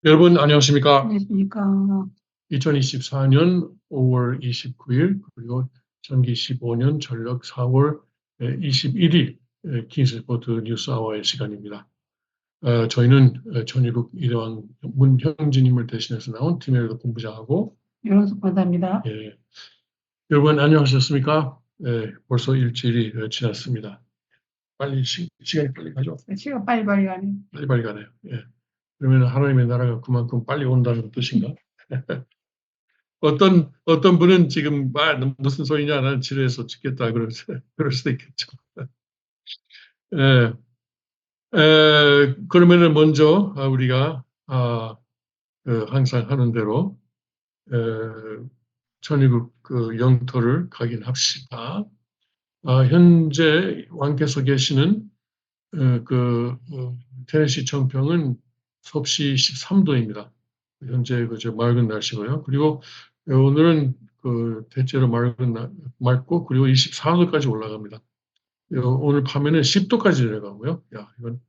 여러분 안녕하십니까? 안녕하십니까. 2024년 5월 29일 그리고 전기 15년 전력 4월 21일 킹스포트 뉴스아워의 시간입니다. 저희는 전일국 일왕 문형진님을 대신해서 나온 팀에도 본부장하고 윤원석 판사입니다. 여러분 안녕하셨습니까? 벌써 일주일이 지났습니다. 빨리 시간이 빨리 가죠. 시간 빨리빨리 가네. 빨리 가네요. 그러면 하나님의 나라가 그만큼 빨리 온다는 뜻인가? 어떤 분은 지금 무슨 소리냐, 나는 지루해서 죽겠다 그럴 수도 있겠죠. 그러면은 먼저 우리가 항상 하는 대로 전위국 그 영토를 각인합시다. 현재 왕께서 계시는 테네시 청평은 섭씨 13도입니다. 현재 그저 맑은 날씨고요. 그리고 오늘은 대체로 맑고 그리고 24도까지 올라갑니다. 오늘 밤에는 10도까지 내려가고요. 이건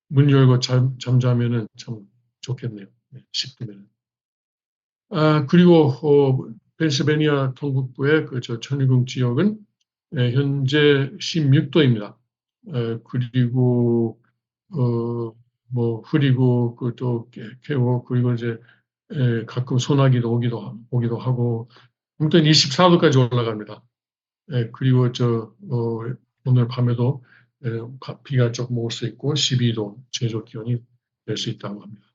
문 열고 잠자면은 참 좋겠네요. 10도면. 그리고 펜실베니아 동북부의 천일궁 지역은 현재 16도입니다. 그리고 뭐 흐리고 또 개고 그리고 이제 가끔 소나기도 오기도 하고 아무튼 24도까지 올라갑니다. 그리고 오늘 밤에도 비가 조금 올 수 있고 12도 최저 기온이 될 수 있다고 합니다.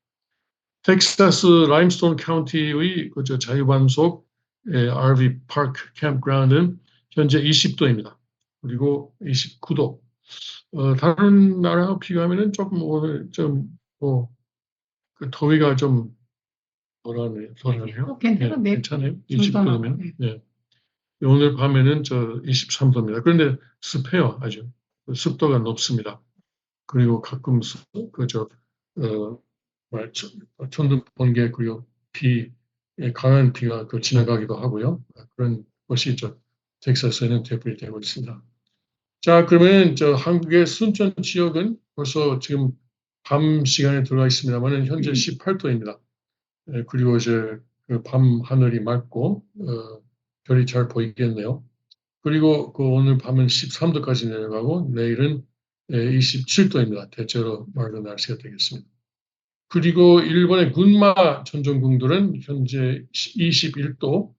텍사스 라임스톤 카운티의 자유반속 RV 파크 캠프그라운드는 현재 20도입니다. 그리고 29도. 다른 나라와 비교하면은 조금 오늘 그 더위가 좀 덜하네요. 괜찮아요. 20도면. 오늘 밤에는 23도입니다. 그런데 습해요, 아주. 습도가 높습니다. 그리고 가끔 천둥 번개 그리고 강한 비가 지나가기도 하고요. 그런 것이 텍사스에는 되고 있습니다. 자, 그러면 한국의 순천 지역은 벌써 지금 밤 시간에 들어가 있습니다만 현재 18도입니다. 그리고 이제 밤 하늘이 맑고 별이 잘 보이겠네요. 그리고 오늘 밤은 13도까지 내려가고 내일은 27도입니다. 대체로 맑은 날씨가 되겠습니다. 그리고 일본의 군마 전전궁들은 현재 21도,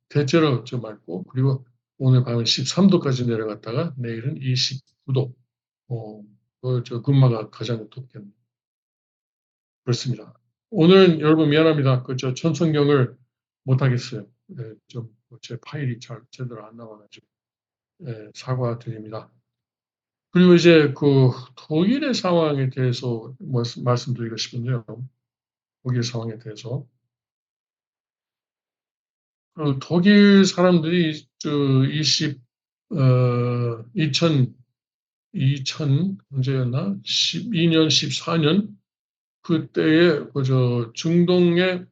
대체로 맑고, 그리고 오늘 밤은 13도까지 내려갔다가 내일은 29도. 군마가 가장 덥겠네요. 그렇습니다. 오늘은 여러분 미안합니다. 천성경을 못하겠어요. 제 파일이 제대로 안 나와가지고 사과드립니다. 그리고 이제 독일의 상황에 대해서 말씀드리고 싶은데요. 독일 상황에 대해서. 독일 사람들이 2000 언제였나? 12년, 14년 그때에 중동의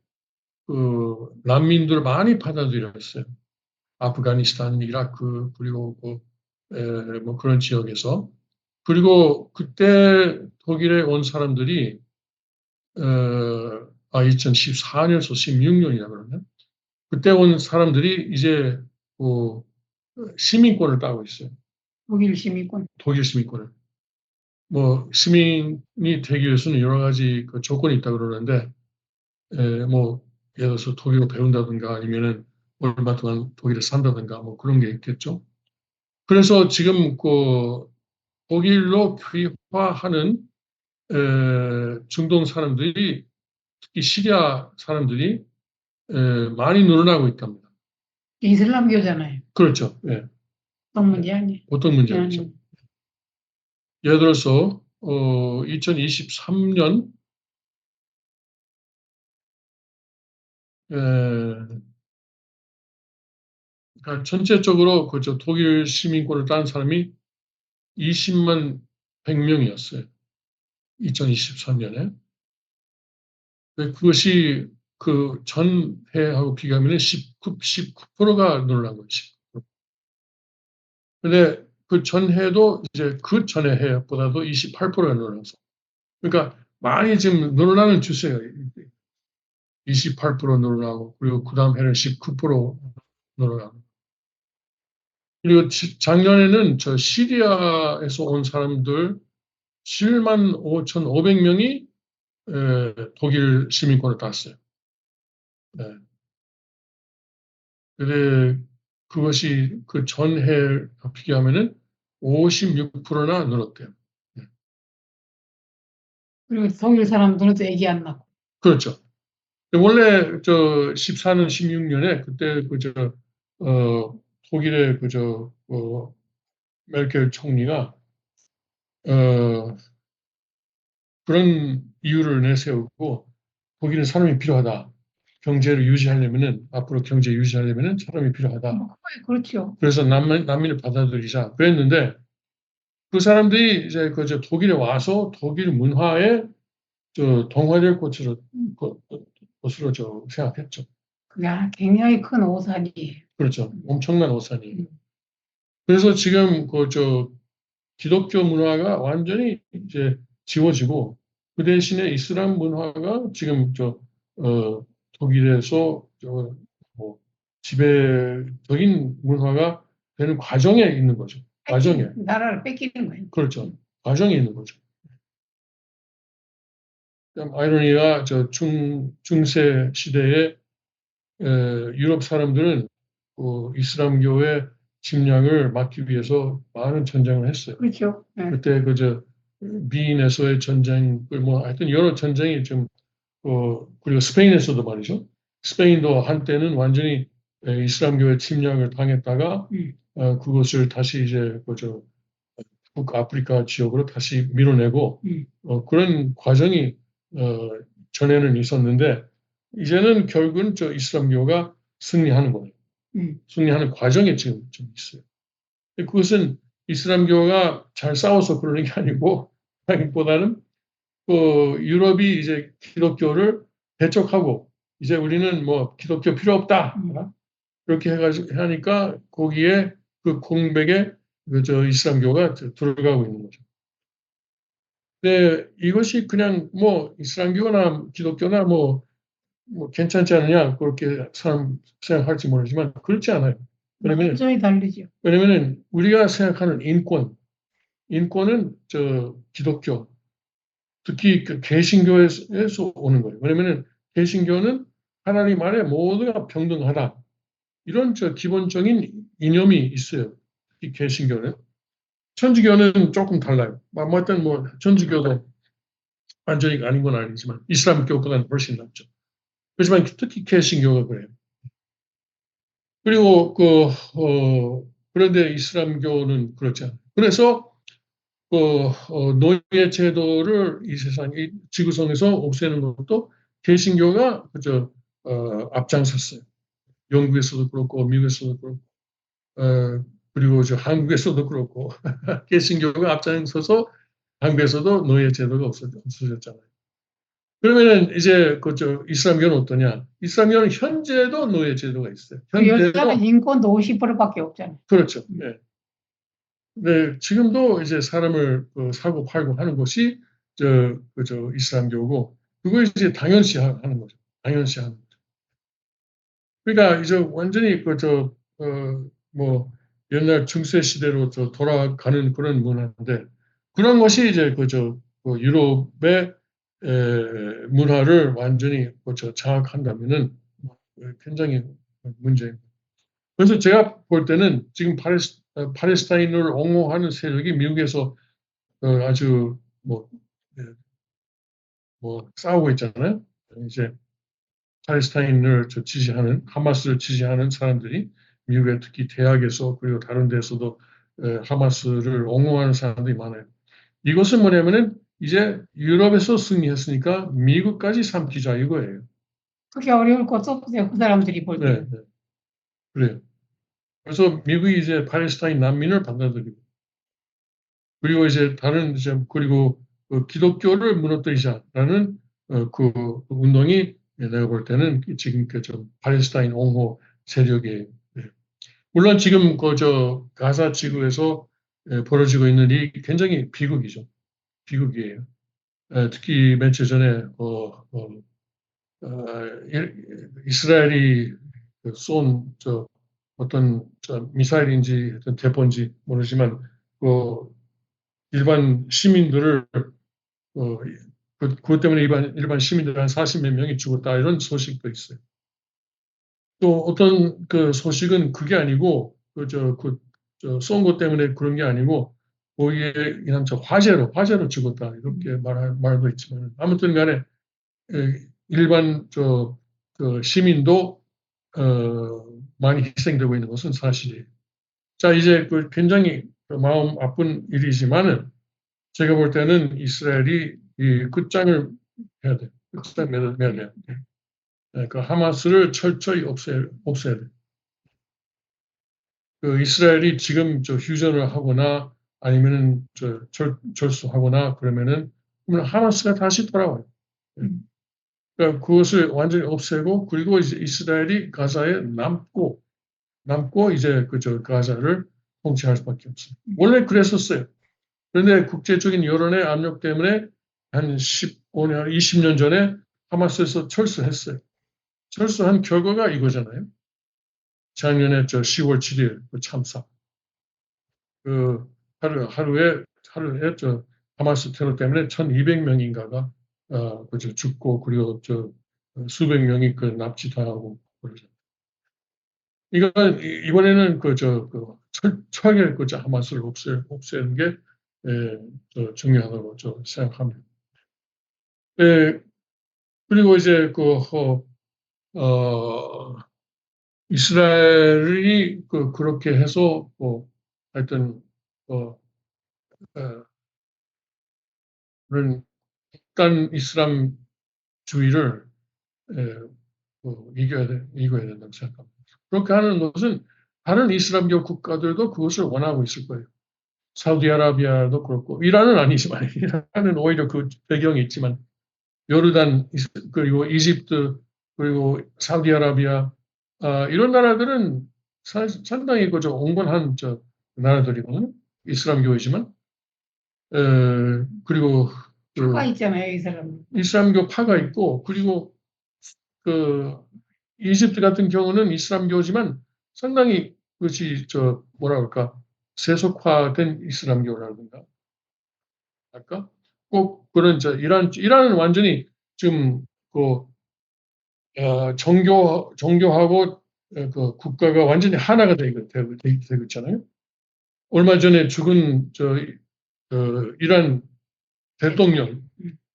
난민들을 많이 받아들였어요. 아프가니스탄, 이라크 그리고 뭐 그런 지역에서. 그리고 그때 독일에 온 사람들이 2014년에서 16년이나 그러면 그때 온 사람들이 이제 시민권을 따고 있어요. 독일 시민권. 독일 시민권을. 뭐 시민이 되기 위해서는 여러 가지 조건이 있다 그러는데 뭐 예를 들어서 독일어 배운다든가 아니면은 얼마 동안 독일에 산다든가 뭐 그런 게 있겠죠. 그래서 지금 독일로 귀화하는 중동 사람들이 특히 시리아 사람들이 많이 늘어나고 있답니다. 이슬람교잖아요. 그렇죠. 보통 문제 아니에요. 보통 문제 아니죠. 예를 들어서 2023년 그러니까 전체적으로 독일 시민권을 딴 사람이 20만 100명이었어요. 2023년에. 그것이 전해하고 비교하면 19%가 늘어난 거지. 근데 전해도 이제 전해 해보다도 28%가 늘어나서. 그러니까 많이 지금 늘어나는 추세예요. 28% 늘어나고, 그리고 그 다음 해는 19% 늘어나고. 그리고 작년에는 저 시리아에서 온 사람들 75,500명이 독일 시민권을 땄어요. 네. 근데 그것이 그 전해 비교하면은 56%나 늘었대요. 네. 그리고 독일 사람들은 애기 안 낳고. 그렇죠. 원래 저 14년, 16년에 그때 독일의 메르켈 총리가 그런 이유를 내세우고 독일은 사람이 필요하다. 경제를 유지하려면은 앞으로 경제 유지하려면은 사람이 필요하다. 그렇죠. 그래서 난민을 받아들이자 그랬는데 그 사람들이 이제 저 독일에 와서 독일 문화에 동화될 것으로 저 생각했죠. 그게 굉장히 큰 오산이에요. 그렇죠. 엄청난 오산이. 그래서 지금 기독교 문화가 완전히 이제 지워지고 그 대신에 이슬람 문화가 지금 독일에서 뭐 지배적인 문화가 되는 과정에 있는 거죠. 과정에. 나라를 뺏기는 거예요. 그렇죠. 과정에 있는 거죠. 참 아이러니가 중세 시대에 유럽 사람들은 이슬람교의 침략을 막기 위해서 많은 전쟁을 했어요. 그렇죠. 네. 그때 미인에서의 전쟁, 하여튼 여러 전쟁이 그리고 스페인에서도 말이죠. 스페인도 한때는 완전히 이슬람교의 침략을 당했다가 그것을 다시 이제 북아프리카 지역으로 다시 밀어내고 그런 과정이 전에는 있었는데 이제는 결국은 이슬람교가 승리하는 거예요. 승리하는 과정에 지금 좀 있어요. 그것은 이슬람교가 잘 싸워서 그러는 게 아니고 보다는 유럽이 이제 기독교를 배척하고 이제 우리는 뭐 기독교 필요 없다 이렇게 해가지고 하니까 거기에 그 공백에 이슬람교가 들어가고 있는 거죠. 근데 이것이 그냥 뭐 이슬람교나 기독교나 뭐 괜찮지 않느냐 그렇게 사람 생각할지 모르지만 그렇지 않아요. 완전히 다르죠. 왜냐면은 우리가 생각하는 인권은 기독교, 특히 그 개신교에서 오는 거예요. 왜냐면은 개신교는 하나님 안에 모두가 평등하다. 이런 기본적인 이념이 있어요. 이 개신교는. 천주교는 조금 달라요. 아무튼 뭐 천주교도 완전히 아닌 건 아니지만 이슬람교보다는 훨씬 낫죠. 그렇지만 특히 개신교가 그래요. 그리고 그런데 이슬람교는 그렇지 않아요. 그래서 노예 제도를 이 세상, 이 지구상에서 없애는 것도 개신교가 앞장섰어요. 영국에서도 그렇고, 미국에서도 그렇고, 그리고 한국에서도 그렇고, 개신교가 앞장서서 한국에서도 노예 제도가 없어졌잖아요. 그러면은 이제 이슬람교는 어떠냐? 이슬람교는 현재도 노예 제도가 있어요. 여자는 인권도 50%밖에 없잖아요. 그렇죠. 네. 네, 지금도 이제 사람을 사고 팔고 하는 것이 이슬람교고 그걸 이제 당연시하는 거죠. 당연시하는 거죠. 그러니까 이제 완전히 뭐 옛날 중세 시대로 돌아가는 그런 문화인데 그런 것이 이제 유럽의 문화를 완전히 장악한다면은 굉장히 문제입니다. 그래서 제가 볼 때는 지금 팔레스타인을 옹호하는 세력이 미국에서 아주 예, 싸우고 있잖아요. 이제 팔레스타인을 지지하는 하마스를 지지하는 사람들이 미국의 특히 대학에서 그리고 다른 데서도 하마스를 옹호하는 사람들이 많아요. 이것은 뭐냐면은 이제 유럽에서 승리했으니까 미국까지 삼키자 이거예요. 그게 어려울 것도 없어요. 그 사람들이 볼 때. 네, 그래요. 그래서 미국이 이제 팔레스타인 난민을 받아들이고 그리고 이제 그리고 기독교를 무너뜨리자라는 그 운동이 내가 볼 때는 지금 팔레스타인 옹호 세력이에요. 네. 물론 지금 가사 지구에서 벌어지고 있는 일이 굉장히 비극이죠. 비극이에요. 특히 며칠 전에 이스라엘이 쏜 어떤 미사일인지 어떤 대포인지 모르지만 일반 시민들을 그것 때문에 일반 시민들 한 40몇 명이 죽었다 이런 소식도 있어요. 또 어떤 소식은 그게 아니고 쏜 것 때문에 그런 게 아니고 거기에 그냥 화재로 죽었다 이렇게 말도 있지만 아무튼간에 일반 시민도 많이 희생되고 있는 것은 사실이에요. 자, 이제 굉장히 마음 아픈 일이지만은 제가 볼 때는 이스라엘이 이 끝장을 해야 돼. 끝장을 내야 돼. 하마스를 철저히 없애야 돼. 이스라엘이 지금 휴전을 하거나 아니면은 절수하거나 그러면은 하마스가 다시 돌아와요. 그러니까 그것을 완전히 없애고 그리고 이제 이스라엘이 가자에 남고 이제 가자를 통치할 수밖에 없어요. 원래 그랬었어요. 그런데 국제적인 여론의 압력 때문에 한 15년, 20년 전에 하마스에서 철수했어요. 철수한 결과가 이거잖아요. 작년에 10월 7일 참사. 하루에 하마스 테러 때문에 1,200명인가가 죽고 그리고 수백 명이 납치당하고 그러죠. 이번에는 철저하게 하마스를 없애는 게 중요하다고 생각합니다. 그리고 이제 이스라엘이 그렇게 해서 하여튼 그런 극단 이슬람주의를 이겨야 된다고 생각합니다. 그렇게 하는 것은 다른 이슬람교 국가들도 그것을 원하고 있을 거예요. 사우디아라비아도 그렇고 이란은 아니지만 이란은 오히려 그 배경이 있지만 요르단 그리고 이집트 그리고 사우디아라비아 이런 나라들은 상당히 온건한 나라들이거든요. 이슬람교이지만 그리고 파가 있잖아요, 이 사람. 이슬람교 파가 있고 그리고 이집트 같은 경우는 이슬람교지만 상당히 그것이 뭐라 그럴까 세속화된 이슬람교라든가 할까 꼭 그런 이란은 완전히 지금 종교하고 국가가 완전히 하나가 되고 있잖아요. 얼마 전에 죽은 이란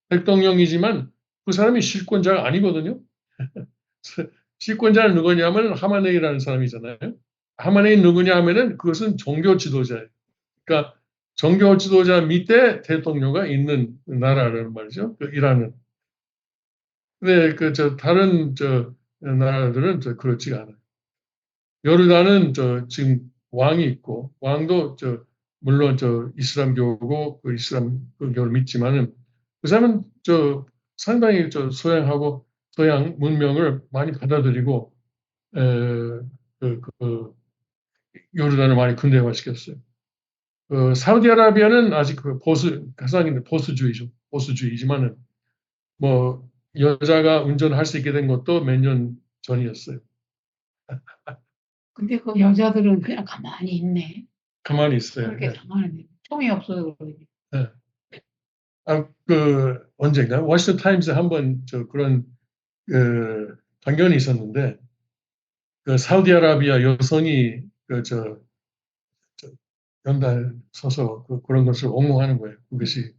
대통령이지만 그 사람이 실권자가 아니거든요. 실권자는 누구냐면 하마네이라는 사람이잖아요. 하마네이 누구냐 하면은 그것은 종교 지도자예요. 그러니까 종교 지도자 밑에 대통령가 있는 나라라는 말이죠. 이란은. 근데 다른 나라들은 그렇지가 않아요. 요르단은 지금 왕이 있고 왕도 물론 이슬람교고 그 이슬람교를 믿지만은 그 사람은 상당히 서양하고 서양 문명을 많이 받아들이고 요르단을 많이 근대화시켰어요. 사우디아라비아는 아직 가상인 보수주의지만은 뭐 여자가 운전할 수 있게 된 것도 몇 년 전이었어요. 근데 그 여자들은 그냥 가만히 있네. 가만히 있어요. 그렇게 가만히 있네. 총이 없어서 그러지. 네. 언젠가 워싱턴 타임스에 한번 그런 강연이 있었는데 사우디아라비아 여성이 연달 서서 그런 것을 옹호하는 거예요. 그것이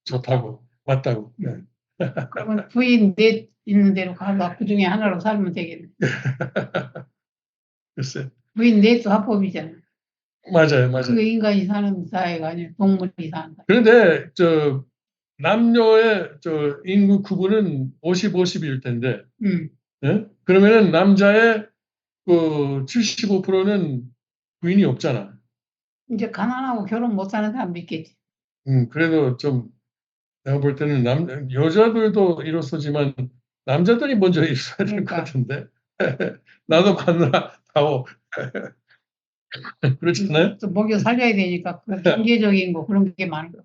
좋다고 맞다고. 네. 그러면 부인 넷 있는 대로 가서 그 중에 하나로 살면 되겠네. 글쎄. 부인 넷도 합법이잖아. 맞아요. 그게 인간이 사는 사회가 아니라 동물이 사는 사회. 그런데 남녀의 인구 구분은 50-50일 텐데, 예? 그러면은 남자의 75%는 부인이 없잖아. 이제 가난하고 결혼 못하는 사람 믿겠지. 그래도 내가 볼 때는 여자들도 일어서지만 남자들이 먼저 있어야 될 것 같은데. 나도 마누라 다오. 그렇지 않아요? 또 먹여 살려야 되니까 그 경제적인 거 그런 게 많은 거.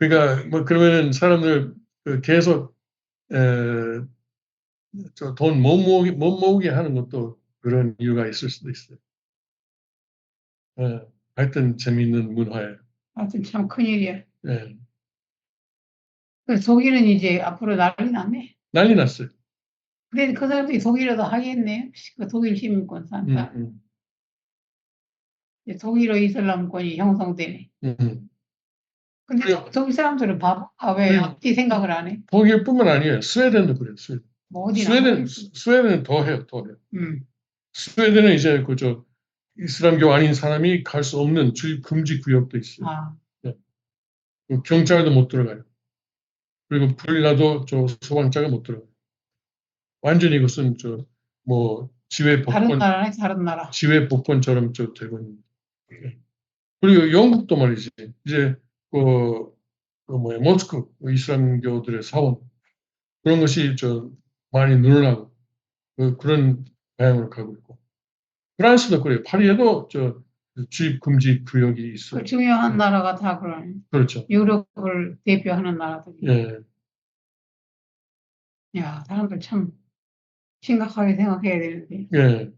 그러니까 뭐 그러면은 사람들 계속 돈 못 모으게 하는 것도 그런 이유가 있을 수도 있어요. 하여튼 재미있는 문화예요. 하여튼 참 큰일이야. 예. 그래서 독일은 이제 앞으로 난리 났네. 난리 났어요. 근데 그 사람들이 독일어도 하겠네. 그 독일 시민권 산다. 독일어 이슬람권이 형성되네. 근데 그래요. 독일 사람들은 바보가 왜 그래요. 앞뒤 생각을 안 해? 독일뿐만 아니에요. 스웨덴도 그래요. 스웨덴. 뭐 어디나 스웨덴은 더 해요. 음. 스웨덴은 이제 이슬람교 아닌 사람이 갈 수 없는 출입 금지 구역도 있어요. 아, 경찰도 못 들어가요. 그리고 불이 나도 소방차가 못 들어가요. 완전히 이것은 지회 다른 복권, 나라네, 다른 나라. 지회 복권처럼 되고 있는. 그리고 영국도 말이지. 이제 모스크 이슬람교들의 사원 그런 것이 많이 늘어나고 그런 방향으로 가고 있고. 프랑스도 그래요. 파리에도 주입 금지 구역이 있어요. 그 중요한 나라가 다 그러네. 그렇죠. 유럽을 대표하는 나라들이. 예. 야, 사람들 참 심각하게 생각해야 되는데. 예.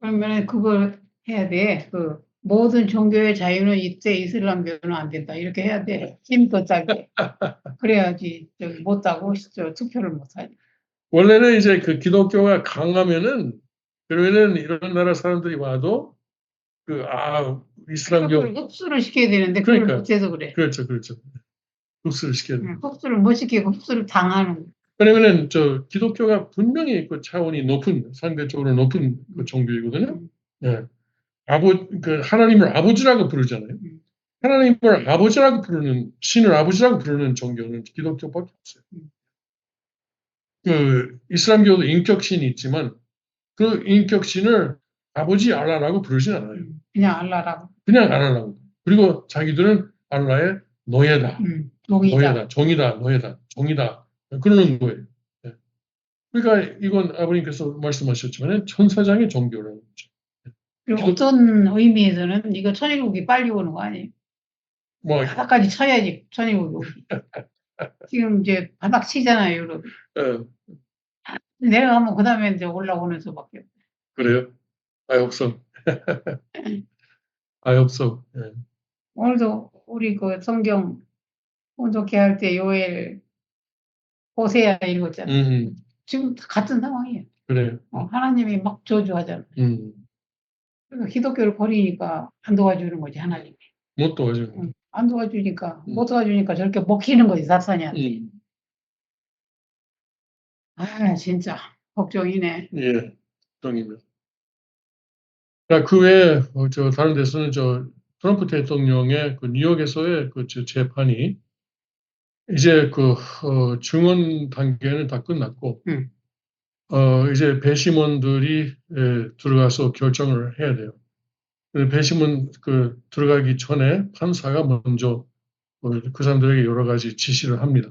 그러면 그걸 해야 돼. 그 모든 종교의 자유는 있대, 이슬람교는 안 된다. 이렇게 해야 돼. 힘더 짜게. 그래야지 못 따고 투표를 못 하지. 원래는 이제 그 기독교가 강하면은 그러면은 이런 나라 사람들이 와도 이슬람교 그걸 흡수를 시켜야 되는데 그걸 그러니까요. 못해서 그래. 그렇죠. 흡수를 시켜야 돼. 흡수를 못 시키고 흡수를 당하는. 왜냐면은 기독교가 분명히 차원이 상대적으로 높은 종교이거든요. 예. 하나님을 아버지라고 부르잖아요. 하나님을 아버지라고 부르는, 신을 아버지라고 부르는 종교는 기독교밖에 없어요. 이슬람교도 인격신이 있지만 그 인격신을 아버지 알라라고 부르진 않아요. 그냥 알라라고. 그냥 알라라고. 그리고 자기들은 알라의 노예다. 종이다. 종이다. 노예다. 종이다. 그러는 거예요. 예. 그러니까 이건 아버님께서 말씀하셨지만 천사장의 종교라는 거죠. 그리고 어떤 의미에서는 이거 천일국이 빨리 오는 거 아니에요? 바닥까지 쳐야지 천일국이 오지. 지금 이제 바닥 치잖아요, 유럽. 내려가면 그 다음에 이제 올라오는 수밖에 없어요. 그래요? I hope so. I hope so. 예. 오늘도 우리 성경 혼독해 할 때 요엘, 호세아 읽었잖아. 지금 같은 상황이에요. 그래요. 하나님이 막 저주하잖아. 그러니까 기독교를 버리니까 안 도와주는 거지, 하나님이. 못 도와주는. 안 도와주니까, 못 도와주니까 저렇게 먹히는 거지, 사탄이한테. 진짜 걱정이네. 예, 걱정입니다. 그 외에 다른 데서는 트럼프 대통령의 뉴욕에서의 재판이 이제 증언 단계는 다 끝났고 이제 배심원들이 들어가서 결정을 해야 돼요. 배심원 들어가기 전에 판사가 먼저 그 사람들에게 여러 가지 지시를 합니다.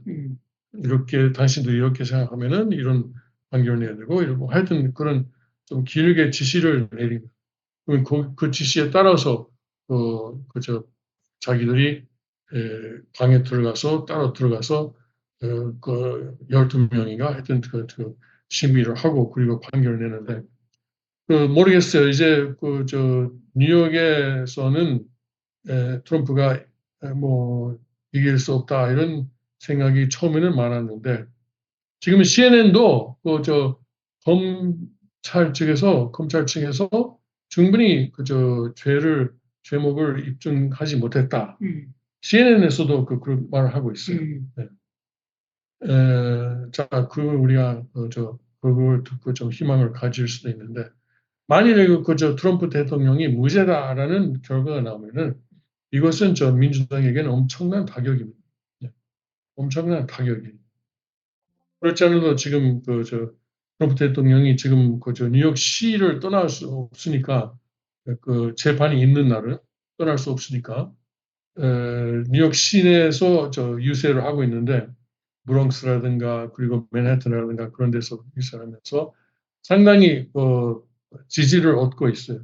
당신들이 이렇게 생각하면은 이런 판결을 내야 되고 이러고 하여튼 그런 좀 길게 지시를 내립니다. 그 지시에 따라서 자기들이 방에 따로 들어가서 12명인가 하여튼 심의를 하고 그리고 판결을 내는데 모르겠어요. 이제 뉴욕에서는 트럼프가 이길 수 없다 이런 생각이 처음에는 많았는데 지금 CNN도 검찰 측에서 충분히 죄목을 입증하지 못했다. CNN에서도 그런 말을 하고 있어요. 네. 우리가 그걸 듣고 좀 희망을 가질 수도 있는데 만일에 트럼프 대통령이 무죄다라는 결과가 나오면은 이것은 민주당에게는 엄청난 타격입니다. 네. 엄청난 타격입니다. 그렇지 않아도 지금 트럼프 대통령이 지금 뉴욕시를 떠날 수 없으니까 재판이 있는 날은 떠날 수 없으니까 뉴욕 시내에서 유세를 하고 있는데 브롱스라든가 그리고 맨해튼이라든가 그런 데서 유세를 하면서 상당히 지지를 얻고 있어요.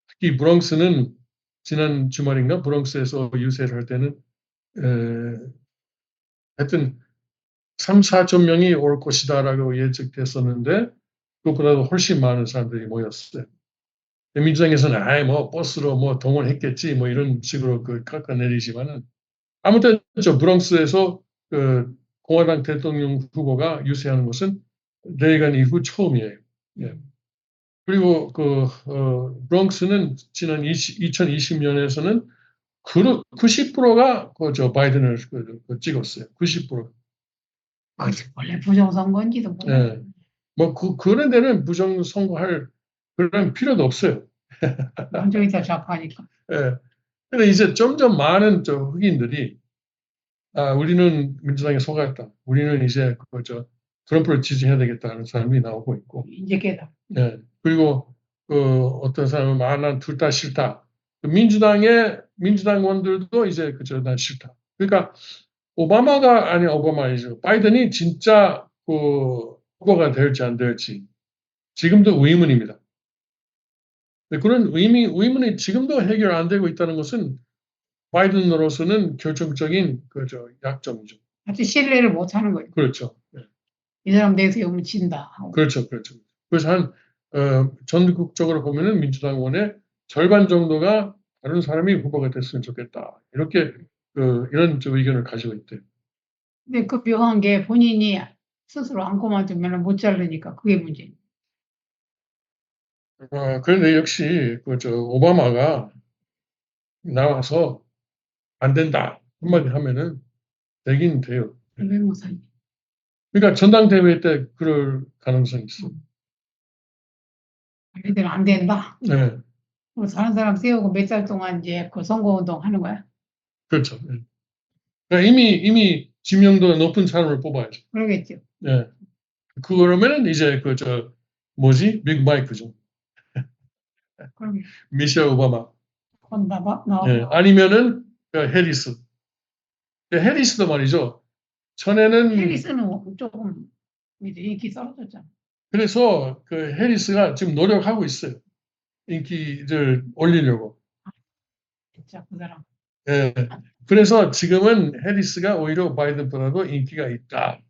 특히 브롱스는 지난 주말인가 브롱스에서 유세를 할 때는 하여튼 3, 4천 명이 올 것이다라고 예측됐었는데 그것보다도 훨씬 많은 사람들이 모였어요. 민주당에서는 아예 뭐 버스로 뭐 동원했겠지 뭐 이런 식으로 그 깎아내리지만은 아무튼 저 브롱스에서 그 공화당 대통령 후보가 유세하는 것은 레이건 이후 처음이에요. 예. 그리고 브롱스는 지난 2020년에서는 90%가 저 바이든을 찍었어요. 90%. 원래 부정선거인지도 몰라요. 예. 뭐 그런 데는 부정선거할 그런 필요도 없어요. 완전히 다 좌파니까. 예. 근데 이제 점점 많은 저 흑인들이 우리는 민주당에 속았다. 우리는 이제 트럼프를 지지해야 되겠다는 사람이 나오고 있고. 이제 깨달아. 예. 그리고 어떤 사람은 난 둘 다 싫다. 민주당원들도 이제 난 싫다. 그러니까 오바마이죠. 바이든이 진짜 후보가 될지 안 될지 지금도 의문입니다. 그런 의문이 지금도 해결 안 되고 있다는 것은 바이든으로서는 결정적인 약점이죠. 아주 신뢰를 못 하는 거예요. 그렇죠. 네. 이 사람 내세우면 진다. 그렇죠. 그래서 전국적으로 보면은 민주당원의 절반 정도가 다른 사람이 후보가 됐으면 좋겠다. 이렇게 이런 의견을 가지고 있대요. 근데 그 묘한 게 본인이 스스로 안고만 두면 못 자르니까 그게 문제예요. 그런데 역시 오바마가 나와서 안 된다 한마디 하면은 되긴 돼요. 왜 못하니? 그러니까 전당대회 때 그럴 가능성이 있어. 자기들은 안 된다. 네, 그리고 다른 사람 세우고 몇 달 동안 이제 그 선거운동 하는 거야. 그렇죠. 네. 그러니까 이미 지명도가 높은 사람을 뽑아야죠. 그러겠죠. 네. 그러면은 이제 뭐지? 빅 마이크죠. 그럼 미셸 오바마. 나오고. 네. 아니면은 해리스. 해리스도 말이죠. 전에는 해리스는 조금 이제 인기 떨어졌잖아. 그래서 해리스가 지금 노력하고 있어요. 인기를 올리려고. 진짜 그 사람. 예. 그래서 지금은 해리스가 오히려 바이든보다도 인기가 있다.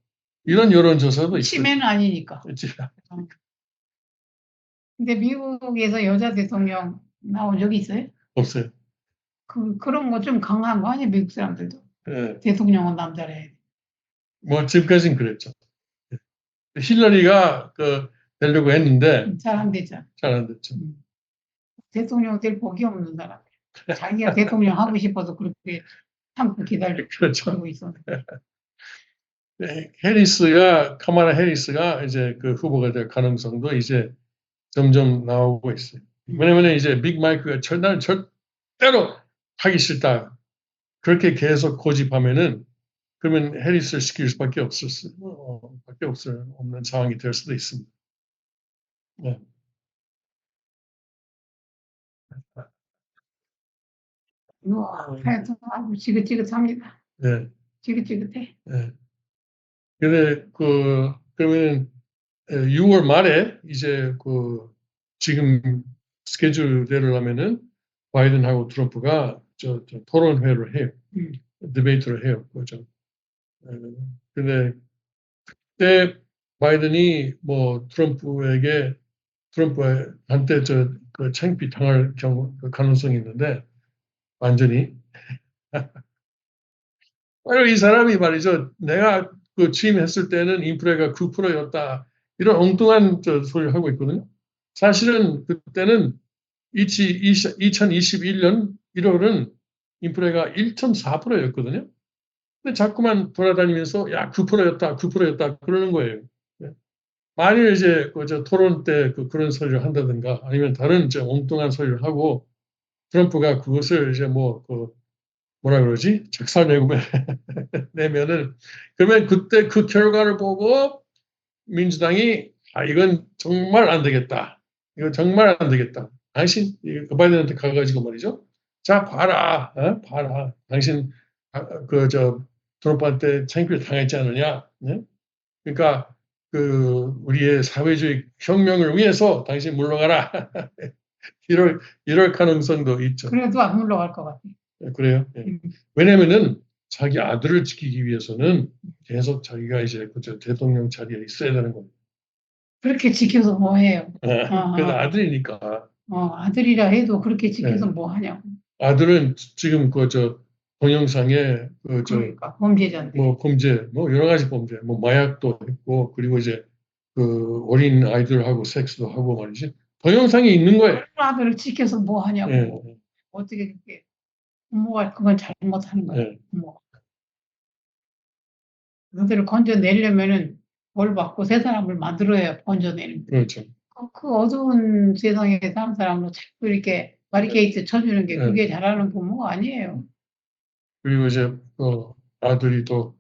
이런 여론조사도 있어요. 치매는 아니니까. 그렇지. 근데 미국에서 여자 대통령 나온 적이 있어요? 없어요. 그런 거 좀 강한 거 아니에요, 미국 사람들도. 예. 대통령은 남자래. 뭐 지금까지는 그랬죠. 힐러리가 되려고 했는데 잘 안 되잖아. 잘 안 됐죠. 대통령 될 복이 없는 사람. 자기가 대통령 하고 싶어서 그렇게 참고 기다리고 그렇죠. 있어. 카마라 해리스가 이제 후보가 될 가능성도 이제 점점 나오고 있어요. 왜냐면 이제 빅 마이크가 나는 절대로 하기 싫다. 그렇게 계속 고집하면은 그러면 해리스를 시킬 수밖에 없는 상황이 될 수도 있습니다. 네. 하여튼 아주 지긋지긋합니다. 네. 지긋지긋해. 네. 근데 그러면 6월 말에 이제 지금 스케줄대로 하면은 바이든하고 트럼프가 토론회를 해요. 디베이트를 해요. 근데 그때 바이든이 뭐 트럼프한테 창피 당할 가능성이 있는데 완전히 이 사람이 말이죠. 내가 취임했을 때는 인플레가 9%였다. 이런 엉뚱한 소리를 하고 있거든요. 사실은 그때는 2021년 1월은 인플레가 1.4%였거든요. 근데 자꾸만 돌아다니면서 9%였다 그러는 거예요. 만일 이제 토론 때 그런 소리를 한다든가 아니면 다른 엉뚱한 소리를 하고 트럼프가 그것을 이제 뭐라 그러지? 작살 내면은 그러면 그때 그 결과를 보고 민주당이 이건 정말 안 되겠다. 이거 정말 안 되겠다. 당신 바이든한테 가가지고 말이죠. 자 봐라, 봐라. 당신 트럼프한테 창피를 당했지 않느냐. 네? 그러니까 우리의 사회주의 혁명을 위해서 당신 물러가라. 이럴 가능성도 있죠. 그래도 안 물러갈 것 같아. 그래요. 예. 왜냐면은 자기 아들을 지키기 위해서는 계속 자기가 이제 그저 대통령 자리에 있어야 되는 겁니다. 그렇게 지켜서 뭐 해요? 그래서 아들이니까. 아들이라 해도 그렇게 지켜서 네. 뭐 하냐고. 아들은 지금 그저 동영상에 그저 그러니까 범죄자인데. 뭐 범죄, 뭐 여러 가지 범죄, 뭐 마약도 했고 그리고 이제 그 어린 아이들하고 섹스도 하고 말이지. 동영상이 있는 거예요. 아들을 지켜서 뭐 하냐고. 예, 어떻게 그게 부모가 그건 잘못하는 거야. 예. 부모가. 그들을 건져내려면은 벌 받고 새 사람을 만들어야 건져내는 거야. 그렇죠. 그 어두운 세상에 사는 사람으로 자꾸 이렇게 바리케이트 쳐주는 게 네. 그게 잘하는 부모가 아니에요. 그리고 이제 아들이 또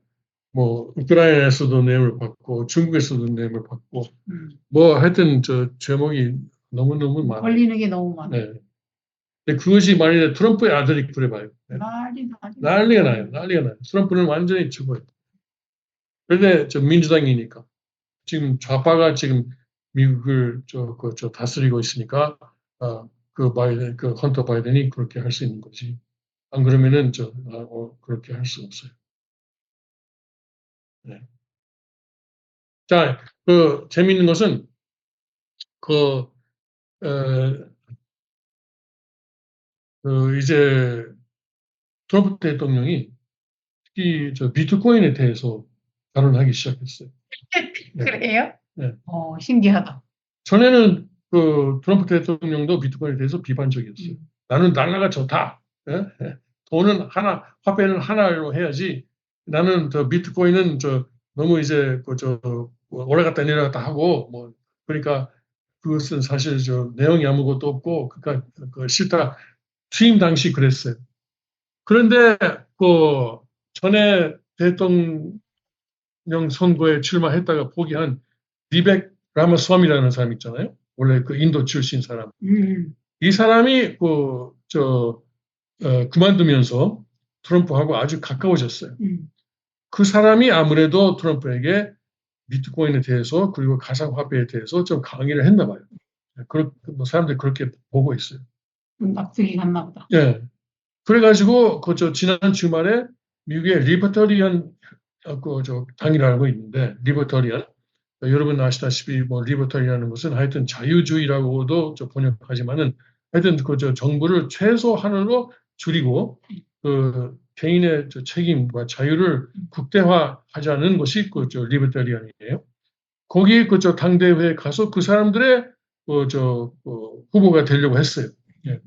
뭐 우크라이나에서도 뇌물 받고 중국에서도 뇌물 받고 뭐 하여튼 저 제목이 너무너무 많아요. 걸리는 게 너무 많아. 네. 근데 그것이 만일에 트럼프의 아들이 그래봐요. 네. 난리가 나요. 난리가 나요. 트럼프는 완전히 죽어요. 그런데 저 민주당이니까 지금 좌파가 지금 미국을 저 다스리고 있으니까 그 바이든, 그 헌터 바이든이 그렇게 할 수 있는 거지. 안 그러면은 그렇게 할 수 없어요. 네. 자, 그 재미있는 것은 그 이제 트럼프 대통령이 특히 저 비트코인에 대해서 발언하기 시작했어요. 네. 그래요? 네. 신기하다. 전에는 그 트럼프 대통령도 비트코인에 대해서 비판적이었어요. 나는 달러가 좋다. 예? 돈은 하나, 화폐는 하나로 해야지. 나는 저 비트코인은 저 너무 이제 그저 올라갔다 내려갔다 하고 뭐 그러니까 그것은 사실 저 내용이 아무것도 없고 그러니까 그 싫다. 취임 당시 그랬어요. 그런데 그 전에 대통령 선거에 출마했다가 포기한 비벡 라마스와미라는 사람 있잖아요. 원래 그 인도 출신 사람. 이 사람이 그만두면서 트럼프하고 아주 가까워졌어요. 그 사람이 아무래도 트럼프에게 비트코인에 대해서 그리고 가상화폐에 대해서 좀 강의를 했나 봐요. 뭐 사람들이 그렇게 보고 있어요. 납득이 갔나 보다. 예. 그래가지고 지난 주말에 미국의 리버터리언 당이라고 있는데 리버터리언 여러분 아시다시피 뭐 리버터리언이라는 것은 하여튼 자유주의라고도 번역하지만은 하여튼 정부를 최소한으로 줄이고 개인의 책임과 자유를 극대화하자는 것이 리버터리언이에요. 거기 당대회에 가서 그 사람들의 후보가 되려고 했어요. 예.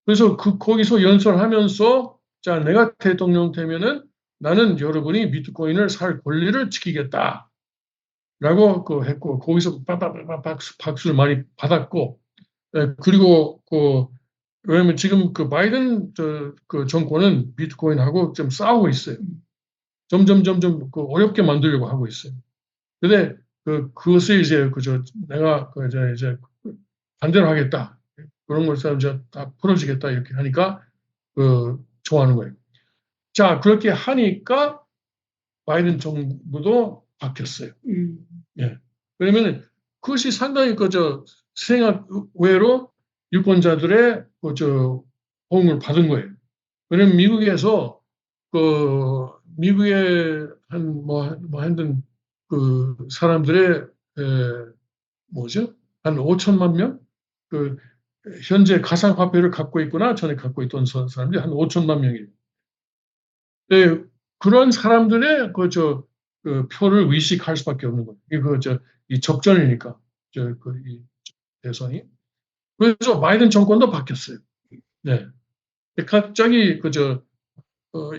그래서 거기서 연설하면서 자 내가 대통령 되면은 나는 여러분이 비트코인을 살 권리를 지키겠다. 라고 했고 거기서 박수를 많이 받았고 그리고 왜냐면 지금 그 바이든 그 정권은 비트코인하고 좀 싸우고 있어요. 점점 어렵게 만들려고 하고 있어요. 근데 그것을 이제 내가 이제 반대로 하겠다. 그런 것을 이제 다 풀어주겠다 이렇게 하니까 좋아하는 거예요. 자 그렇게 하니까 바이든 정부도 바뀌었어요. 예. 왜냐면 그것이 상당히 생각 외로 유권자들의 호응을 받은 거예요. 왜냐면 미국에서 미국의 하여튼 사람들의 뭐죠? 한 5천만 명? 현재 가상화폐를 갖고 있거나 전에 갖고 있던 사람들이 한 5천만 명이에요. 네, 그런 사람들의 표를 의식할 수밖에 없는 거예요. 이 접전이니까 이 대선이. 그래서 바이든 정권도 바뀌었어요. 네. 갑자기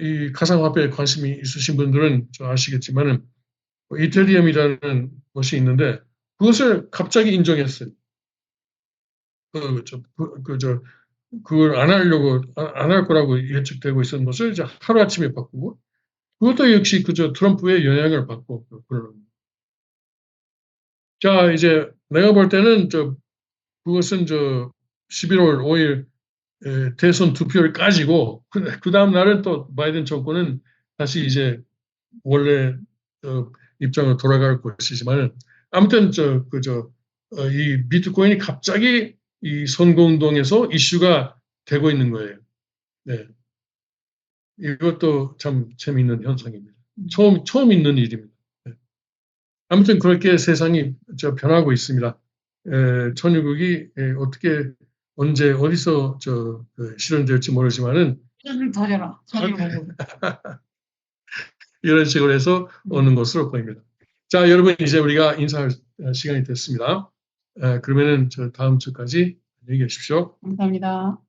이 가상화폐에 관심이 있으신 분들은 아시겠지만은 이테리움이라는 것이 있는데 그것을 갑자기 인정했어요. 그걸 안 할 거라고 예측되고 있었던 것을 이제 하루아침에 바꾸고 그것도 역시 트럼프의 영향을 받고 그러는. 자 이제 내가 볼 때는 그것은 11월 5일 대선 투표를 까지고 그 다음 날은 또 바이든 정권은 다시 이제 원래 입장으로 돌아갈 것이지만 아무튼 이 비트코인이 갑자기 이 선거운동에서 이슈가 되고 있는 거예요. 네. 이것도 참 재미있는 현상입니다. 처음 있는 일입니다. 예. 아무튼 그렇게 세상이 변하고 있습니다. 천유국이 어떻게 언제 어디서 실현될지 모르지만은 손을 다져라. 손을 보고. 이런 식으로 해서 오는 것으로 보입니다. 자, 여러분 이제 우리가 인사할 시간이 됐습니다. 그러면은 다음 주까지 안녕히 계십시오. 감사합니다.